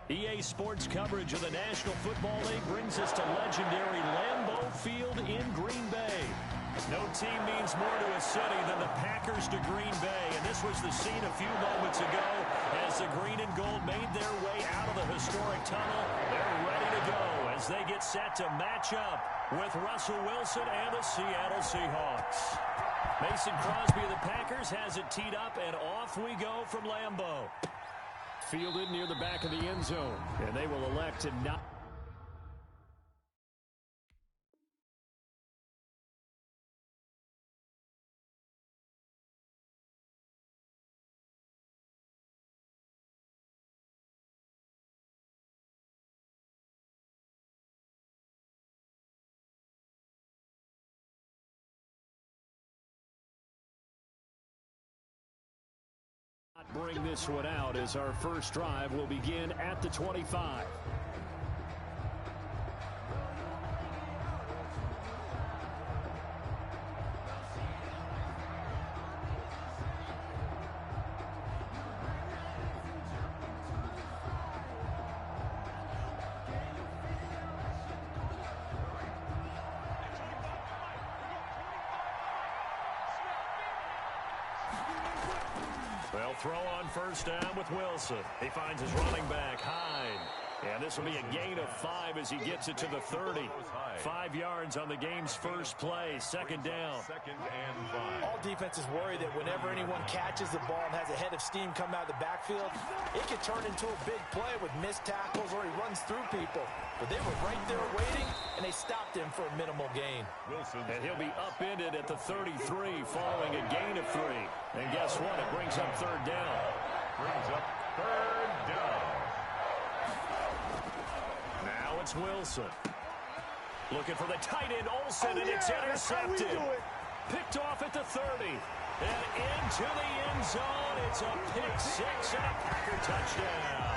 EA Sports coverage of the National Football League brings us to legendary Lambeau Field in Green Bay. No team means more to a city than the Packers to Green Bay, and this was the scene a few moments ago as the green and gold made their way out of the historic tunnel. They're ready to go as they get set to match up with Russell Wilson and the Seattle Seahawks. Mason Crosby of the Packers has it teed up, and off we go from Lambeau. Fielded near the back of the end zone, and they will elect to not. Bring this one out as our first drive will begin at the 25. They'll throw on first down with Wilson. He finds his running back, Hyde. And this will be a gain of 5 as he gets it to the 30. 5 yards on the game's first play. Second down. All defenses worry that whenever anyone catches the ball and has a head of steam come out of the backfield, it can turn into a big play with missed tackles or he runs through people. But they were right there waiting, and they stopped him for a minimal gain. And he'll be upended at the 33 following a gain of 3. And guess what? It brings up third down. Now it's Wilson. Looking for the tight end, Olsen, and it's intercepted. Picked off at the 30. And into the end zone. It's a pick 6 and a Packer touchdown.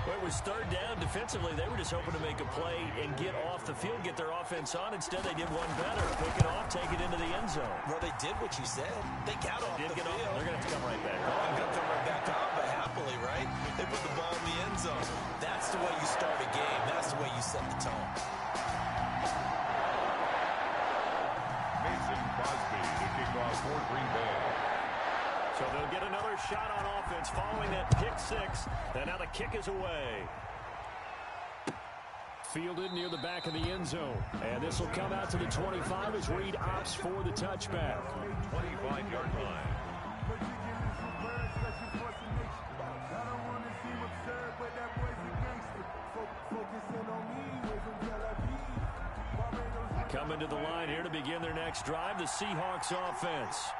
Well, it was third down. Defensively, they were just hoping to make a play and get off the field, get their offense on. Instead, they did one better. Pick it off, take it into the end zone. Well, they did what you said. They got off the field. They're going to have to come right back. They're going to come right back on, but happily, right? They put the ball in the end zone. That's the way you start a game. That's the way you set the tone. Mason Crosby to kick off for Green Bay. So they'll get another shot on offense following that pick 6. And now the kick is away. Fielded near the back of the end zone. And this will come out to the 25 as Reed opts for the touchback. 25-yard line. Coming to the line here to begin their next drive, the Seahawks offense.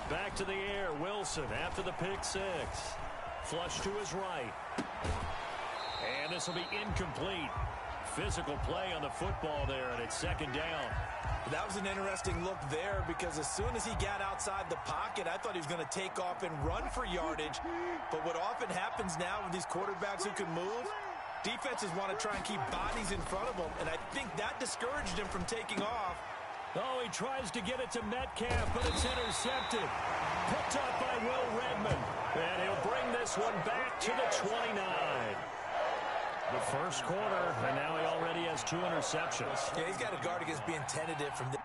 Back to the air, Wilson after the pick 6. Flush to his right. And this will be incomplete. Physical play on the football there, and it's second down. That was an interesting look there because as soon as he got outside the pocket, I thought he was going to take off and run for yardage. But what often happens now with these quarterbacks who can move, defenses want to try and keep bodies in front of them, and I think that discouraged him from taking off. Oh, he tries to get it to Metcalf, but it's intercepted. Picked up by Will Redmond. And he'll bring this one back to the 29. The first quarter, and now he already has 2 interceptions. Yeah, he's got to guard against being tentative from this.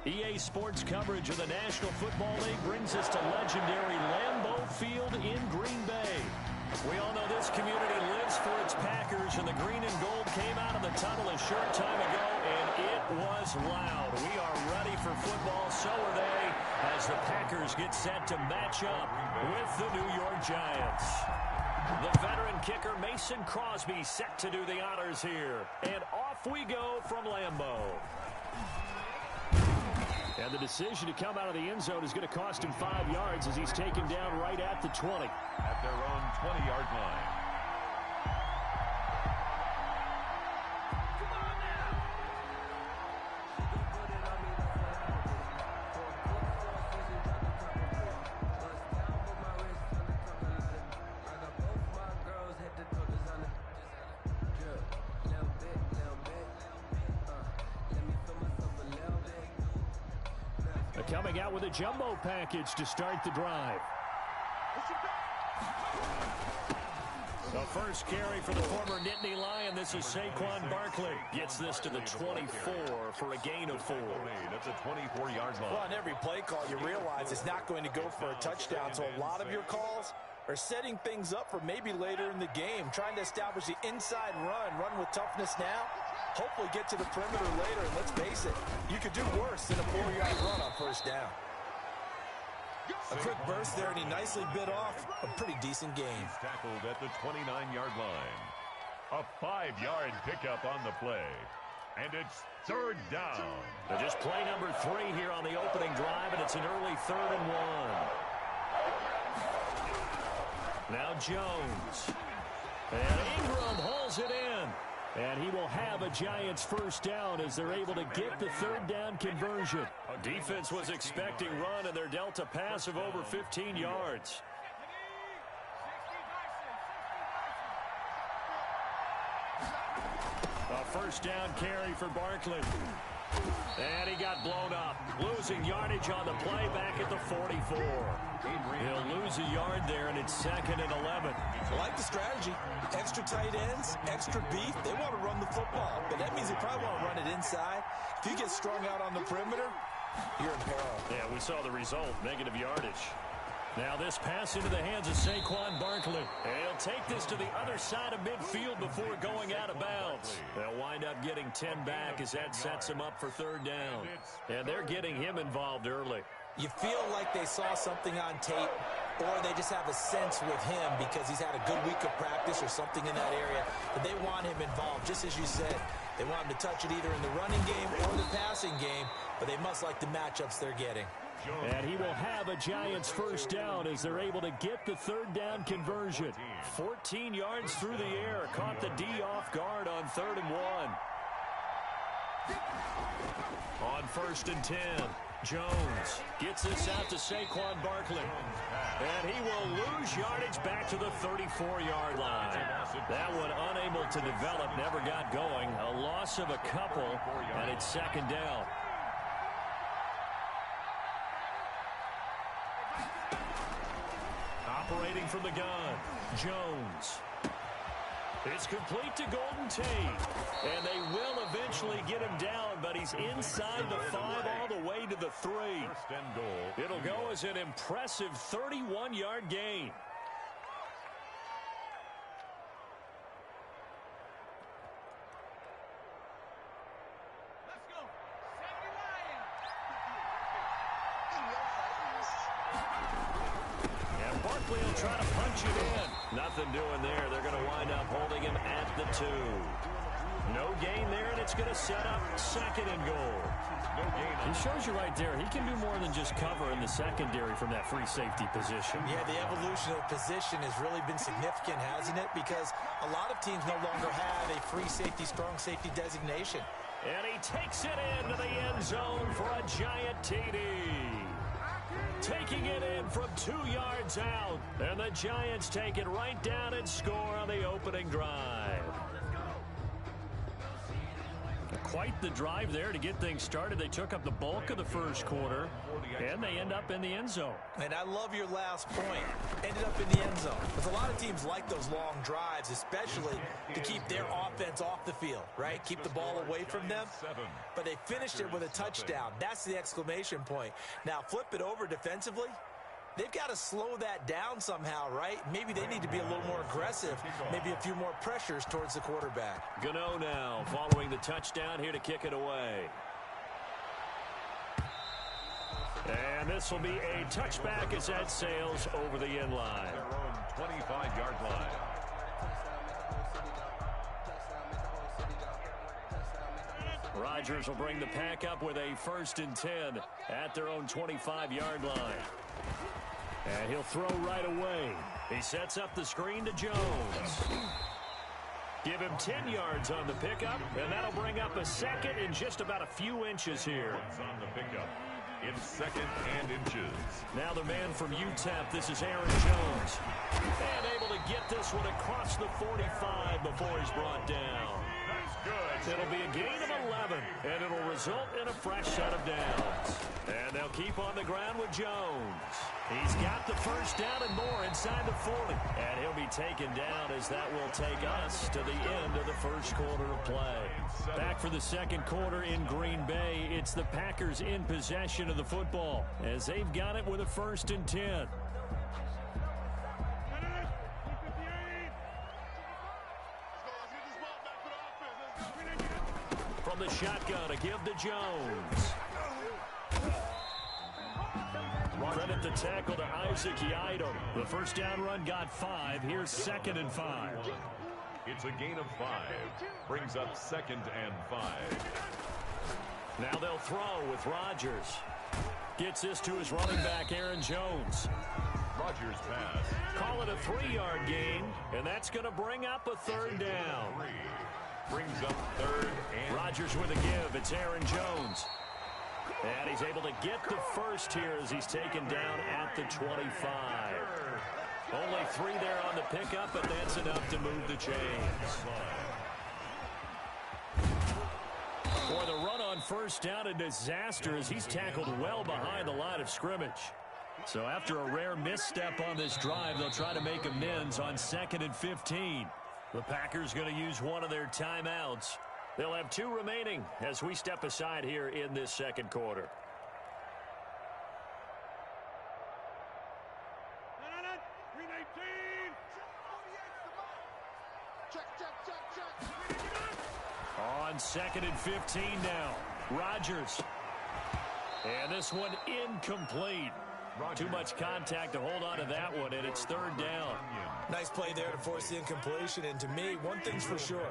EA Sports coverage of the National Football League brings us to legendary Lambeau Field in Green Bay. We all know this community lives for its Packers, and the green and gold came out of the tunnel a short time ago, and it was loud. We are ready for football, so are they, as the Packers get set to match up with the New York Giants. The veteran kicker Mason Crosby set to do the honors here, and off we go from Lambeau. And the decision to come out of the end zone is going to cost him 5 yards as he's taken down right at the 20. At their own 20-yard line. Coming out with a jumbo package to start the drive. The first carry for the former Nittany Lion. This is Saquon Barkley. Gets this to the 24 for a gain of 4. That's a 24-yard line. Well, on every play call, you realize it's not going to go for a touchdown. So a lot of your calls are setting things up for maybe later in the game, trying to establish the inside run with toughness now. Hopefully get to the perimeter later, and let's face it, you could do worse than a 4-yard run on first down. A quick burst there, and he nicely bit off a pretty decent gain. He's tackled at the 29-yard line. A 5-yard pickup on the play. And it's third down. They're just play number 3 here on the opening drive, and it's an early 3rd and 1. Now Jones. And Ingram hauls it in. And he will have a Giants first down as they're able to get the 3rd down conversion. Defense was expecting run, and they're dealt a pass of over 15 yards. A first down carry for Barkley. And he got blown up. Losing yardage on the play back at the 44. He'll lose a yard there, and it's 2nd and 11. I like the strategy. Extra tight ends, extra beef. They want to run the football, but that means they probably want to run it inside. If you get strung out on the perimeter, you're in peril. Yeah, we saw the result, negative yardage. Now this pass into the hands of Saquon Barkley. And he'll take this to the other side of midfield before going out of bounds. They'll wind up getting 10 back as that sets him up for 3rd down. And they're getting him involved early. You feel like they saw something on tape, or they just have a sense with him because he's had a good week of practice or something in that area, that they want him involved. Just as you said, they want him to touch it either in the running game or the passing game, but they must like the matchups they're getting. And he will have a Giants first down as they're able to get the 3rd down conversion. 14 yards through the air. Caught the D off guard on 3rd and 1. On 1st and 10, Jones gets this out to Saquon Barkley. And he will lose yardage back to the 34-yard line. That one unable to develop, never got going. A loss of a couple, and it's 2nd down. Operating from the gun, Jones. It's complete to Golden Tate. And they will eventually get him down, but he's inside the 5 all the way to the 3. First and goal. It'll go as an impressive 31-yard gain. Barkley will try to punch it in. Nothing doing there. They're going to wind up holding him at the 2. No gain there, and it's going to set up 2nd and goal. No gain. He shows you right there, he can do more than just cover in the secondary from that free safety position. Yeah, the evolution of the position has really been significant, hasn't it? Because a lot of teams no longer have a free safety, strong safety designation. And he takes it into the end zone for a giant TD. Taking it in from 2 yards out. And the Giants take it right down and score on the opening drive. Quite the drive there to get things started. They took up the bulk of the first quarter, and they end up in the end zone. And I love your last point. Ended up in the end zone. There's a lot of teams like those long drives, especially to keep their offense off the field, right? Keep the ball away from them. But they finished it with a touchdown. That's the exclamation point. Now, flip it over defensively. They've got to slow that down somehow, right? Maybe they need to be a little more aggressive, maybe a few more pressures towards the quarterback. Gano now following the touchdown here to kick it away. And this will be a touchback as that sails over the end line. Their own 25-yard line. Rodgers will bring the pack up with a 1st and 10 at their own 25-yard line. And he'll throw right away. He sets up the screen to Jones. Give him 10 yards on the pickup, and that'll bring up a second in just about a few inches here. On the pickup in 2nd and inches. Now the man from UTEP, this is Aaron Jones. And able to get this one across the 45 before he's brought down. That's good. It'll be a gain of 11, and it'll result in a fresh set of downs. And they'll keep on the ground with Jones. He's got the 1st down and more inside the 40. And he'll be taken down as that will take us to the end of the 1st quarter of play. Back for the 2nd quarter in Green Bay. It's the Packers in possession of the football as they've got it with a 1st and 10. From the shotgun, a give to Jones. Credit the tackle to Isaac Yiadom. The 1st down run got 5. Here's 2nd and 5. It's a gain of 5. Brings up 2nd and 5. Now they'll throw with Rodgers. Gets this to his running back, Aaron Jones. Rodgers pass. Call it a 3-yard gain, and that's going to bring up a 3rd down. Brings up 3rd and... Rodgers with a give. It's Aaron Jones. And he's able to get the 1st here as he's taken down at the 25. Only 3 there on the pickup, but that's enough to move the chains. Boy, the run on 1st down, a disaster as he's tackled well behind the line of scrimmage. So after a rare misstep on this drive, they'll try to make amends on 2nd and 15. The Packers going to use one of their timeouts. They'll have 2 remaining as we step aside here in this 2nd quarter. On 2nd and 15 now. Rodgers. And this one incomplete. Too much contact to hold on to that one, and it's 3rd down. Nice play there to force the incompletion. And to me, one thing's for sure.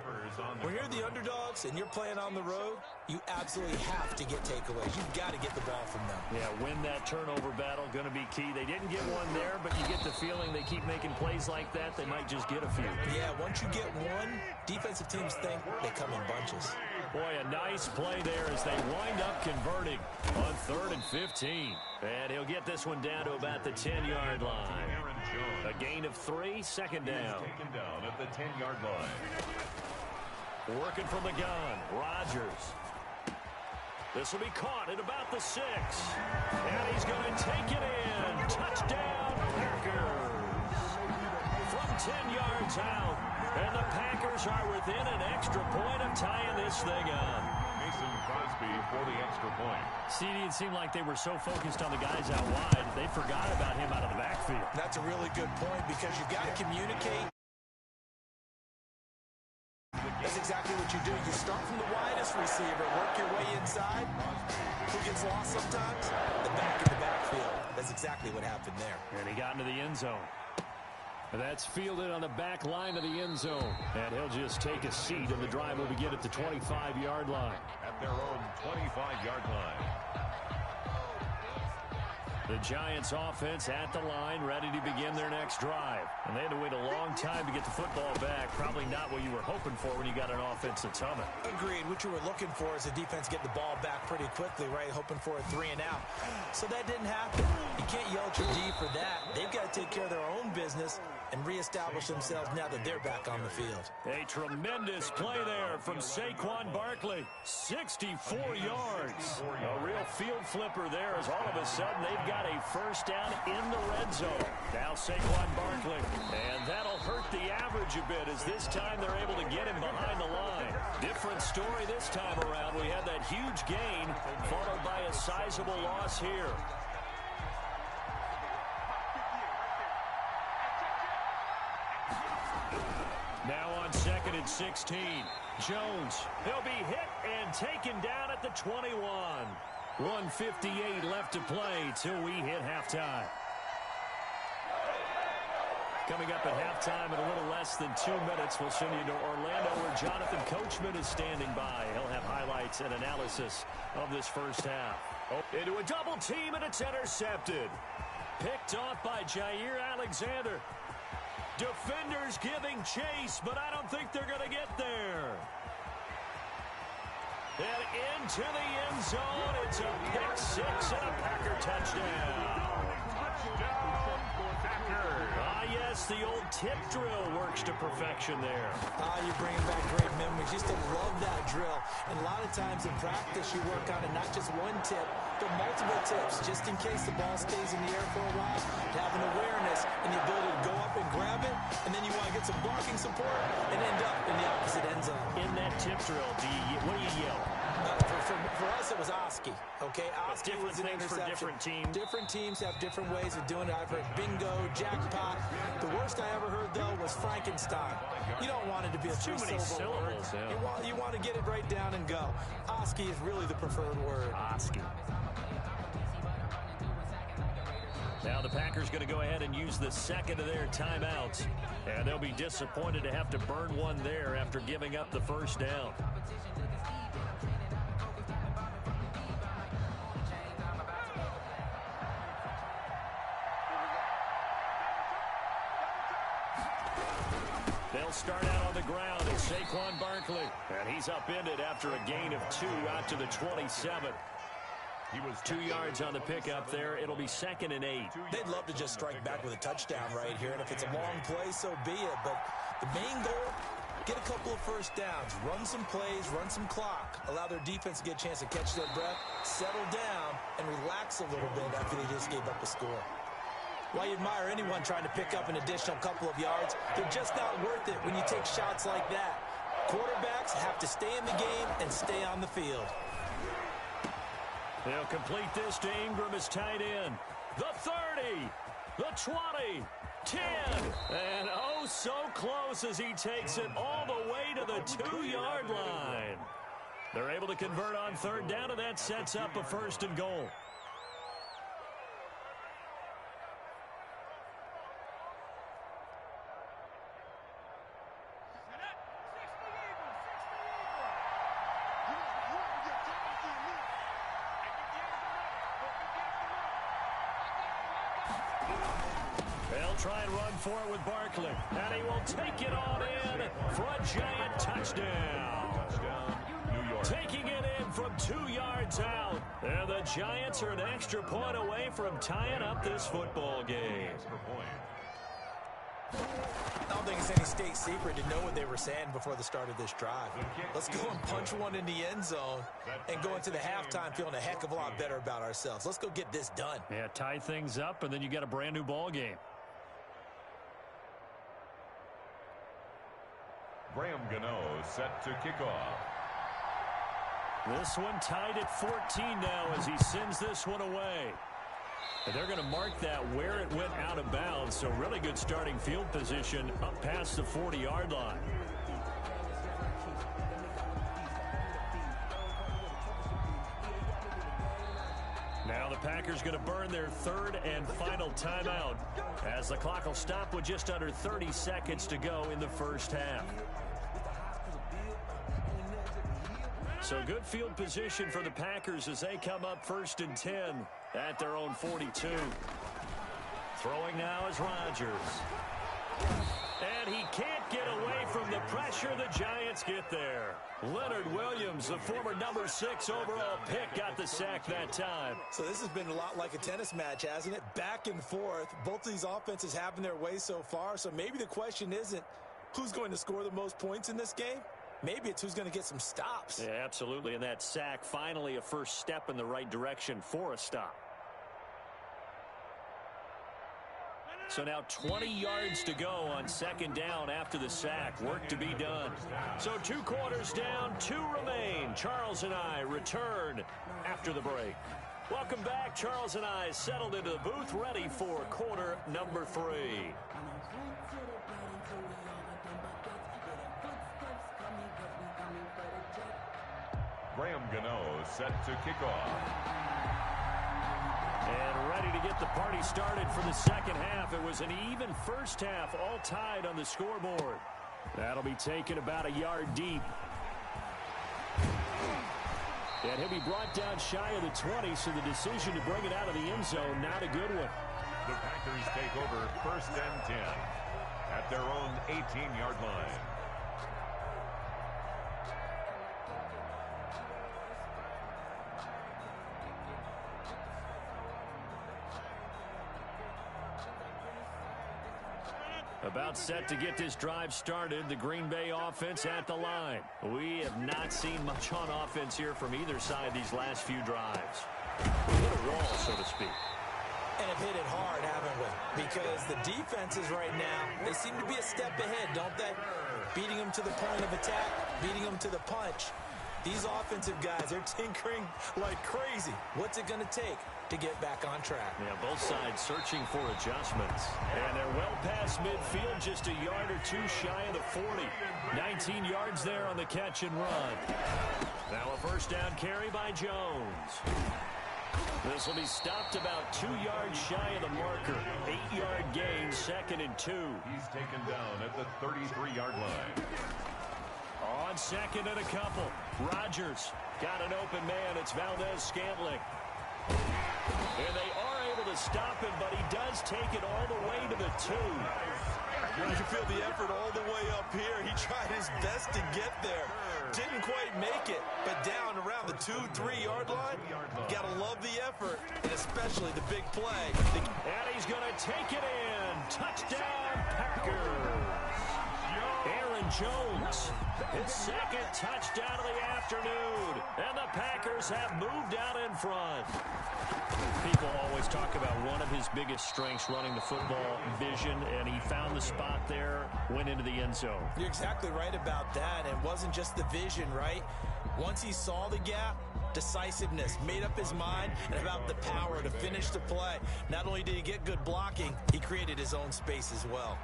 When you're the underdogs and you're playing on the road, you absolutely have to get takeaways. You've got to get the ball from them. Yeah, win that turnover battle, going to be key. They didn't get one there, but you get the feeling they keep making plays like that, they might just get a few. Yeah, once you get one, defensive teams think they come in bunches. Boy, a nice play there as they wind up converting on 3rd and 15. And he'll get this one down to about the 10-yard line. A gain of 3, 2nd down. Taken down at the 10-yard line. Working from the gun, Rodgers. This will be caught at about the 6. And he's going to take it in. Touchdown, Packers. From 10 yards out. And the Packers are within an extra point of tying this thing up. Mason Crosby for the extra point. CD, it seemed like they were so focused on the guys out wide, they forgot about him out of the backfield. That's a really good point because you've got to communicate. That's exactly what you do. You start from the widest receiver, work your way inside. Who gets lost sometimes? The back in the backfield. That's exactly what happened there. And he got into the end zone. And that's fielded on the back line of the end zone. And he'll just take a seat, and the drive will begin at the 25-yard line. At their own 25-yard line. The Giants offense at the line, ready to begin their next drive. And they had to wait a long time to get the football back. Probably not what you were hoping for when you got an offense that's humming. Agreed. What you were looking for is the defense get the ball back pretty quickly, right? Hoping for a 3 and out. So that didn't happen. You can't yell at your D for that. They've got to take care of their own business and reestablish themselves now that they're back on the field. A tremendous play there from Saquon Barkley. 64 yards. A real field flipper there as all of a sudden they've got a 1st down in the red zone. Now Saquon Barkley. And that'll hurt yardage a bit, as this time they're able to get him behind the line. Different story this time around. We had that huge gain, followed by a sizable loss here. Now on 2nd and 16. Jones, he'll be hit and taken down at the 21. 1:58 left to play till we hit halftime. Coming up at halftime in a little less than 2 minutes, we'll send you to Orlando where Jonathan Coachman is standing by. He'll have highlights and analysis of this first half. Into a double team, and it's intercepted. Picked off by Jair Alexander. Defenders giving chase, but I don't think they're going to get there. And into the end zone, it's a pick six and a Packer touchdown. Yes, the old tip drill works to perfection there. You're bringing back great memories. Used to love that drill. And a lot of times in practice, you work on it, not just one tip, but multiple tips, just in case the ball stays in the air for a while. To have an awareness and the ability to go up and grab it, and then you want to get some blocking support and end up in the opposite end zone. In that tip drill, what do you yell? For us, it was Yahshy. Okay, Yahshy was an interception. For different teams. Different teams have different ways of doing it. I've heard bingo, jackpot. The worst I ever heard, though, was Frankenstein. You don't want it to be a too many syllables. Yeah. You want to get it right down and go. Yahshy is really the preferred word. Yahshy. Now the Packers going to go ahead and use the second of their timeouts. And they'll be disappointed to have to burn one there after giving up the first down. They'll start out on the ground. It's Saquon Barkley. And he's upended after a gain of 2 out to the 27. He was 2 yards on the pickup there. It'll be 2nd and 8. They'd love to just strike back with a touchdown right here. And if it's a long play, so be it. But the main goal, get a couple of first downs. Run some plays, run some clock. Allow their defense to get a chance to catch their breath, settle down, and relax a little bit after they just gave up a score. While you admire anyone trying to pick up an additional couple of yards, they're just not worth it when you take shots like that. Quarterbacks have to stay in the game and stay on the field. They'll complete this to Ingram as tight end. The 30, the 20, 10, and oh so close as he takes it all the way to the 2-yard line. They're able to convert on 3rd down, and that sets up a 1st and goal. Try and run for it with Barkley. And he will take it on in for a giant touchdown. New York. Taking it in from 2 yards out. And the Giants are an extra point away from tying up this football game. I don't think it's any state secret to know what they were saying before the start of this drive. Let's go and punch one in the end zone and go into the halftime feeling a heck of a lot better about ourselves. Let's go get this done. Yeah, tie things up, and then you got a brand new ball game. Graham Gano set to kick off. This one tied at 14 now as he sends this one away. And they're going to mark that where it went out of bounds, so really good starting field position up past the 40-yard line. Now the Packers going to burn their 3rd and final timeout as the clock will stop with just under 30 seconds to go in the first half. So good field position for the Packers as they come up 1st and 10 at their own 42. Throwing now is Rodgers. And he can't get away from the pressure. The Giants get there. Leonard Williams, the former number 6 overall pick, got the sack that time. So this has been a lot like a tennis match, hasn't it? Back and forth. Both of these offenses having their way so far. So maybe the question isn't who's going to score the most points in this game. Maybe it's who's going to get some stops. Yeah, absolutely. And that sack, finally a first step in the right direction for a stop. So now 20 yards to go on second down after the sack. Work to be done. So 2 quarters down, 2 remain. Charles and I return after the break. Welcome back. Charles and I settled into the booth, ready for quarter number 3. Graham Gano set to kick off. And ready to get the party started for the second half. It was an even first half, all tied on the scoreboard. That'll be taken about a yard deep. And he'll be brought down shy of the 20, so the decision to bring it out of the end zone, not a good one. The Packers take over 1st and 10 at their own 18-yard line. About set to get this drive started, the Green Bay offense at the line. We have not seen much on offense here from either side these last few drives. We hit a wall, so to speak. And have hit it hard, haven't we? Because the defenses right now, they seem to be a step ahead, don't they? Beating them to the point of attack, beating them to the punch. These offensive guys are tinkering like crazy. What's it going to take to get back on track? Yeah, both sides searching for adjustments. And they're well past midfield, just a yard or 2 shy of the 40. 19 yards there on the catch and run. Now a first down carry by Jones. This will be stopped about 2 yards shy of the marker. 8-yard gain, 2nd and 2. He's taken down at the 33-yard line. On 2nd and a couple. Rodgers got an open man. It's Valdez-Scantling. And they are able to stop him, but he does take it all the way to the 2. You can feel the effort all the way up here. He tried his best to get there. Didn't quite make it, but down around the 2-3 yard line, gotta love the effort, and especially the big play. And he's going to take it in. Touchdown, Packers. Aaron Jones, his 2nd touchdown of the afternoon. And the Packers have moved out in front. People always talk about one of his biggest strengths, running the football, vision, and he found the spot there, went into the end zone. You're exactly right about that. It wasn't just the vision, right? Once he saw the gap, decisiveness, made up his mind, and about the power to finish the play. Not only did he get good blocking, he created his own space as well.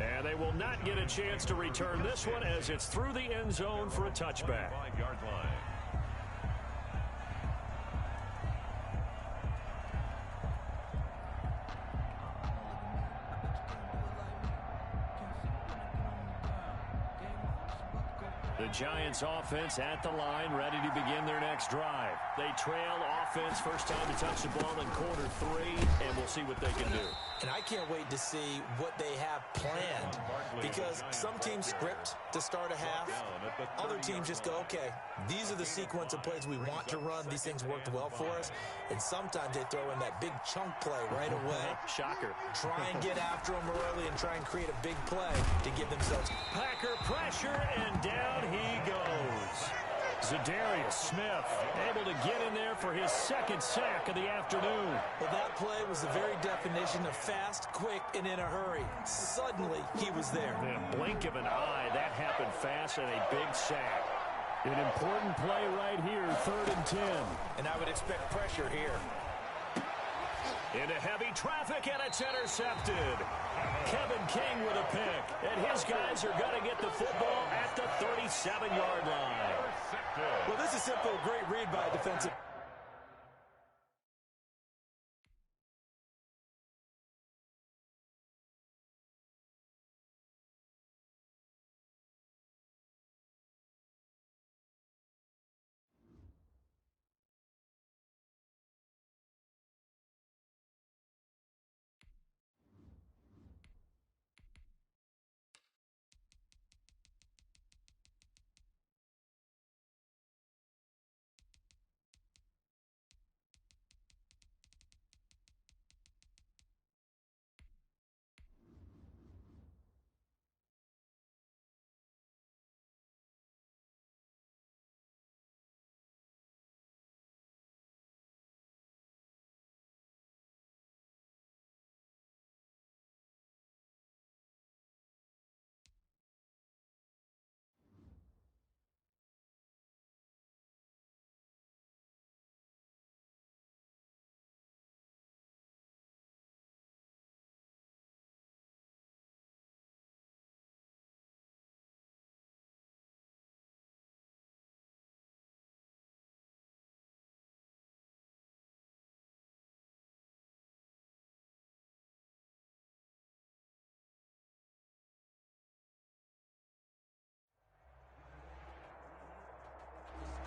And they will not get a chance to return this one as it's through the end zone for a touchback. 5-yard line. The Giants offense at the line, ready to begin their next drive. They trail offense, first time to touch the ball in quarter 3, and we'll see what they can do. And I can't wait to see what they have planned, because some teams script to start a half. Other teams just go, okay, these are the sequence of plays we want to run. These things worked well for us. And sometimes they throw in that big chunk play right away. Shocker. Try and get after them early and try and create a big play to give themselves. Packer pressure, and down he goes. Zadarius Smith able to get in there for his 2nd sack of the afternoon. Well, that play was the very definition of fast, quick, and in a hurry. Suddenly, he was there. In a blink of an eye, that happened fast, and a big sack. An important play right here, 3rd and 10. And I would expect pressure here. Into heavy traffic, and it's intercepted. Kevin King with a pick, and his guys are going to get the football at the 37-yard line. Well, this is simply a great read by a defensive.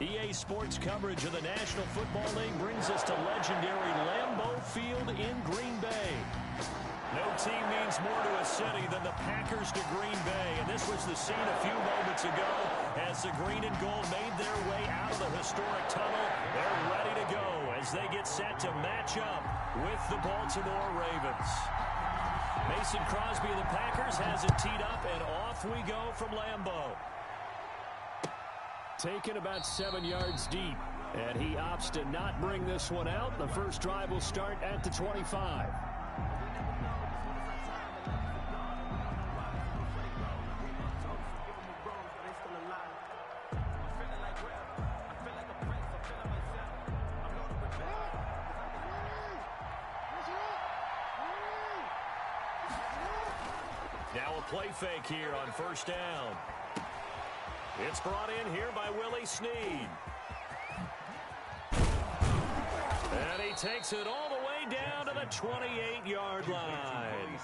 EA Sports coverage of the National Football League brings us to legendary Lambeau Field in Green Bay. No team means more to a city than the Packers to Green Bay, and this was the scene a few moments ago as the green and gold made their way out of the historic tunnel. They're ready to go as they get set to match up with the Baltimore Ravens. Mason Crosby of the Packers has it teed up, and off we go from Lambeau. Taken about 7 yards deep, and he opts to not bring this one out. The first drive will start at the 25. Now a play fake here on first down. It's brought in here by Willie Snead. And he takes it all the way down to the 28-yard line.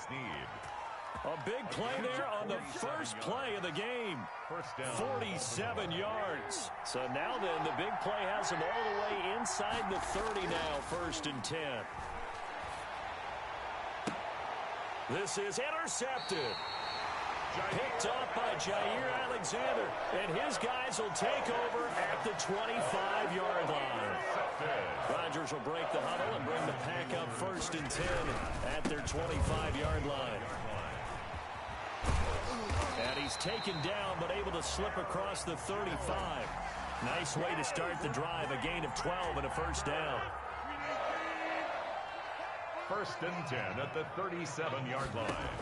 A big play there on the first play of the game. 47 yards. So now then, the big play has him all the way inside the 30 now, 1st and 10. This is intercepted. Picked off by Jair Alexander, and his guys will take over at the 25-yard line. Rodgers will break the huddle and bring the pack up 1st and 10 at their 25-yard line. And he's taken down, but able to slip across the 35. Nice way to start the drive, a gain of 12 and a first down. 1st and 10 at the 37-yard line.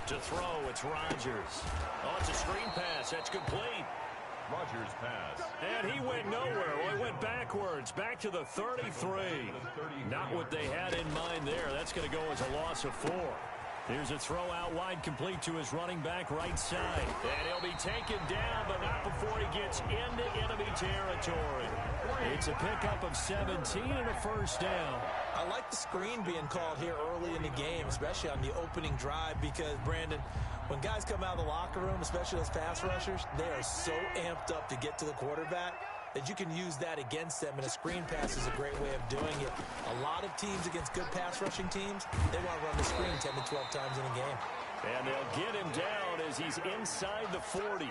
To throw, it's Rodgers. Oh, it's a screen pass. That's complete. Rodgers pass. And he went nowhere. Well, he went backwards, back to the 33. Not what they had in mind there. That's going to go as a loss of 4. Here's a throw out wide, complete to his running back right side. And he'll be taken down, but not before he gets into enemy territory. It's a pickup of 17 and a first down. I like the screen being called here early in the game, especially on the opening drive, because, Brandon, when guys come out of the locker room, especially those pass rushers, they are so amped up to get to the quarterback that you can use that against them, and a screen pass is a great way of doing it. A lot of teams against good pass rushing teams, they want to run the screen 10 to 12 times in a game. And they'll get him down as he's inside the 40.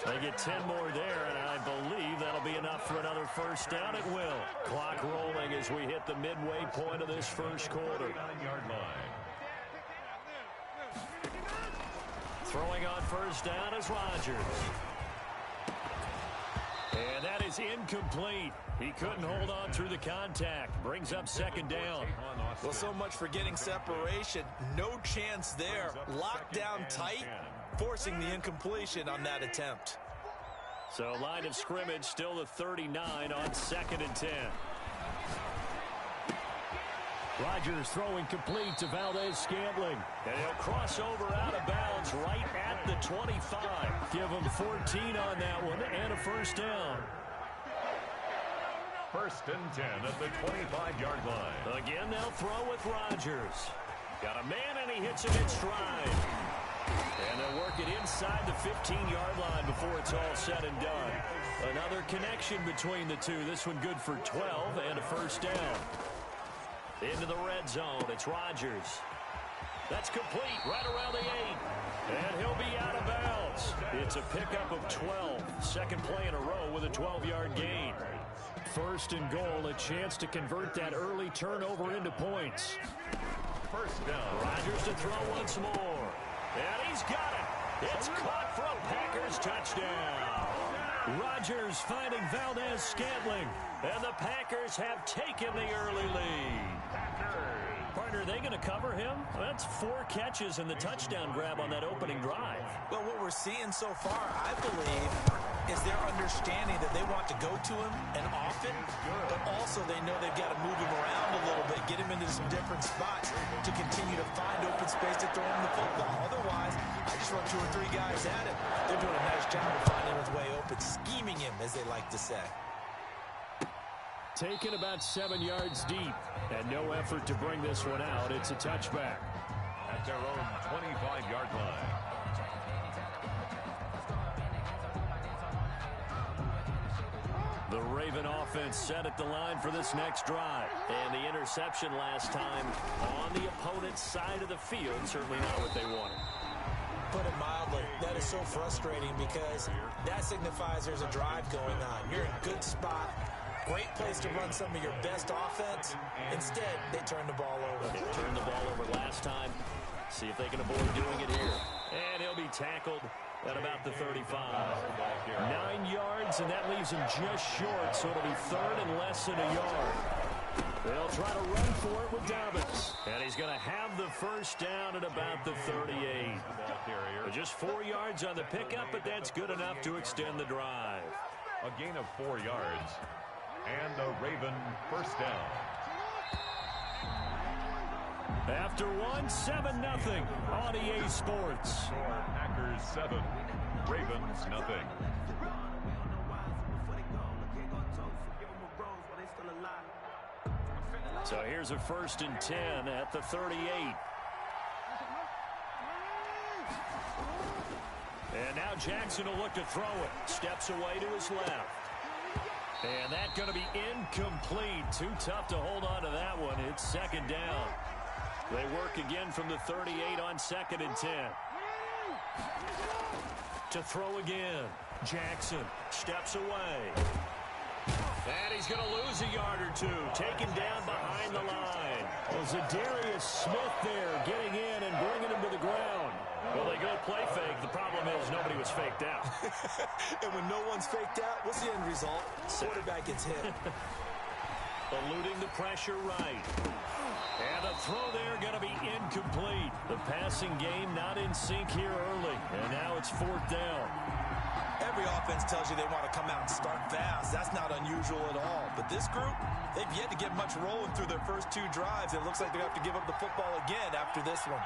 They get 10 more there, and I believe that'll be enough for another first down. It will. Clock rolling as we hit the midway point of this first quarter. 9-yard line. Throwing on first down is Rodgers. And that is incomplete. He couldn't hold on through the contact. Brings up 2nd down. Well, so much for getting separation. No chance there. Locked down tight, forcing the incompletion on that attempt. So line of scrimmage still the 39 on 2nd and 10. Rodgers throwing complete to Valdez-Scantling. And he'll cross over out of bounds right at the 25. Give him 14 on that one and a first down. 1st and 10 at the 25-yard line. Again, they'll throw with Rodgers. Got a man, and he hits him in stride. And they'll work it inside the 15-yard line before it's all said and done. Another connection between the two. This one good for 12 and a first down. Into the red zone. It's Rodgers. That's complete right around the 8. And he'll be out of bounds. It's a pickup of 12. Second play in a row with a 12-yard gain. 1st and goal, a chance to convert that early turnover into points. First down. Rodgers to throw once more. And he's got it. It's caught for a Packers touchdown. Rodgers finding Valdez-Scantling. And the Packers have taken the early lead. Partner, are they going to cover him? That's 4 catches and the touchdown grab on that opening drive. Well, what we're seeing so far, I believe, is their understanding that they want to go to him and often, but also they know they've got to move him around a little bit, get him into some different spots to continue to find open space to throw him the football. Otherwise, I just run 2 or 3 guys at him. They're doing a nice job of finding his way open, scheming him, as they like to say. Taken about 7 yards deep, and no effort to bring this one out. It's a touchback. At their own 25-yard line. The Raven offense set at the line for this next drive. And the interception last time on the opponent's side of the field. Certainly not what they wanted. Put it mildly, that is so frustrating because that signifies there's a drive going on. You're in a good spot. Great place to run some of your best offense. Instead, they turn the ball over. They turned the ball over last time. See if they can avoid doing it here. And he'll be tackled at about the 35. 9 yards, and that leaves him just short, so it'll be third and less than a yard. They'll try to run for it with Dobbins. And he's going to have the first down at about the 38. Just 4 yards on the pickup, but that's good enough to extend the drive. A gain of 4 yards. And a Raven first down. After 7-0 on EA Sports. Packers 7, Ravens nothing. So here's a 1st and 10 at the 38. And now Jackson will look to throw it. Steps away to his left. And that's going to be incomplete. Too tough to hold on to that one. It's 2nd down. They work again from the 38 on 2nd and 10. To throw again. Jackson steps away. And he's going to lose a yard or two. Taken down behind the line. Well, Zadarius Smith there getting in and bringing him to the ground. Well, they go play fake. The problem is nobody was faked out. And when no one's faked out, what's the end result? Quarterback gets hit. Eluding the pressure right. And the throw there going to be incomplete. The passing game not in sync here early. And now it's 4th down. Every offense tells you they want to come out and start fast. That's not unusual at all. But this group, they've yet to get much rolling through their first 2 drives. It looks like they're going to have to give up the football again after this one.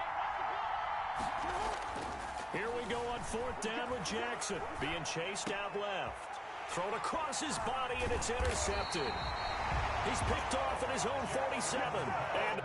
Here we go on 4th down with Jackson. Being chased out left. Thrown across his body, and it's intercepted. He's picked off at his own 47. And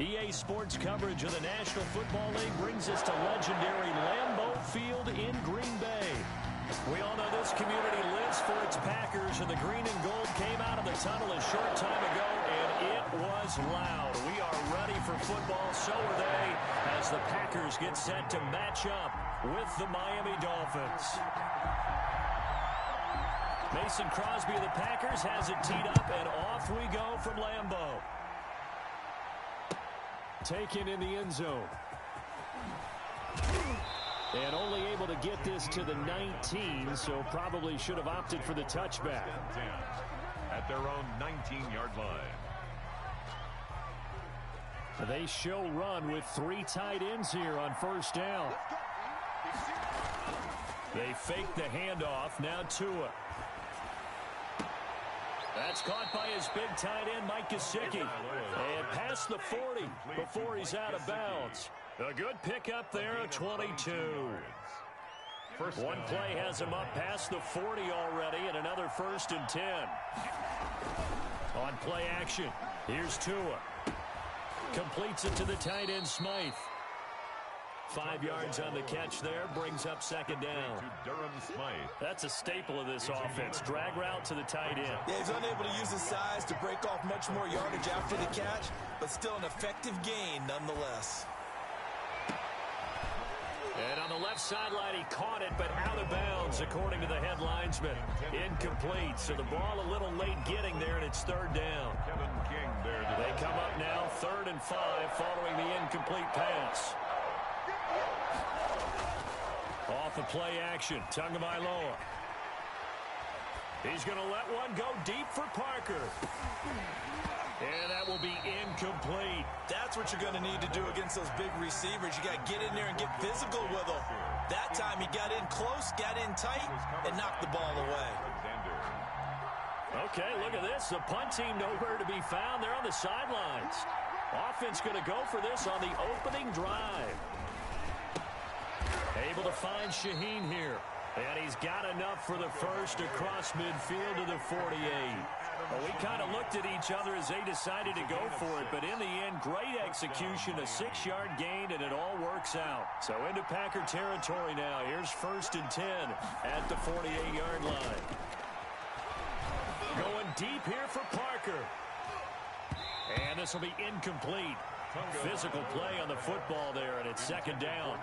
EA Sports coverage of the National Football League brings us to legendary Lambeau Field in Green Bay. We all know this community lives for its Packers, and the green and gold came out of the tunnel a short time ago, and it was loud. We are ready for football, so are they, as the Packers get set to match up with the Miami Dolphins. Mason Crosby of the Packers has it teed up, and off we go from Lambeau. Taken in the end zone. And only able to get this to the 19, so probably should have opted for the touchback. At their own 19-yard line. They show run with 3 tight ends here on first down. They fake the handoff. Now Tua. That's caught by his big tight end, Mike Gesicki. And past the 40 before he's out of bounds. A good pickup there at 22. One play has him up past the 40 already, and another 1st and 10. On play action, here's Tua. Completes it to the tight end, Smythe. 5 yards on the catch there, brings up second down. That's a staple of this offense. Drag route to the tight end. Yeah, he's unable to use his size to break off much more yardage after the catch, but still an effective gain nonetheless. And on the left sideline, he caught it, but out of bounds, according to the head linesman. Incomplete, so the ball a little late getting there, and it's 3rd down. They come up now, 3rd and 5, following the incomplete pass. Off the play action, Tagovailoa. He's going to let one go deep for Parker. And that will be incomplete. That's what you're going to need to do against those big receivers. You got to get in there and get physical with them. That time he got in close, got in tight, and knocked the ball away. Okay, look at this. The punt team nowhere to be found. They're on the sidelines. Offense going to go for this on the opening drive. Able to find Shaheen here. And he's got enough for the first across midfield to the 48. Well, we kind of looked at each other as they decided to go for it, but in the end, great execution, a 6-yard gain, and it all works out. So into Packer territory now. Here's 1st and 10 at the 48-yard line. Going deep here for Parker. And this will be incomplete. Physical play on the football there, and it's 2nd down.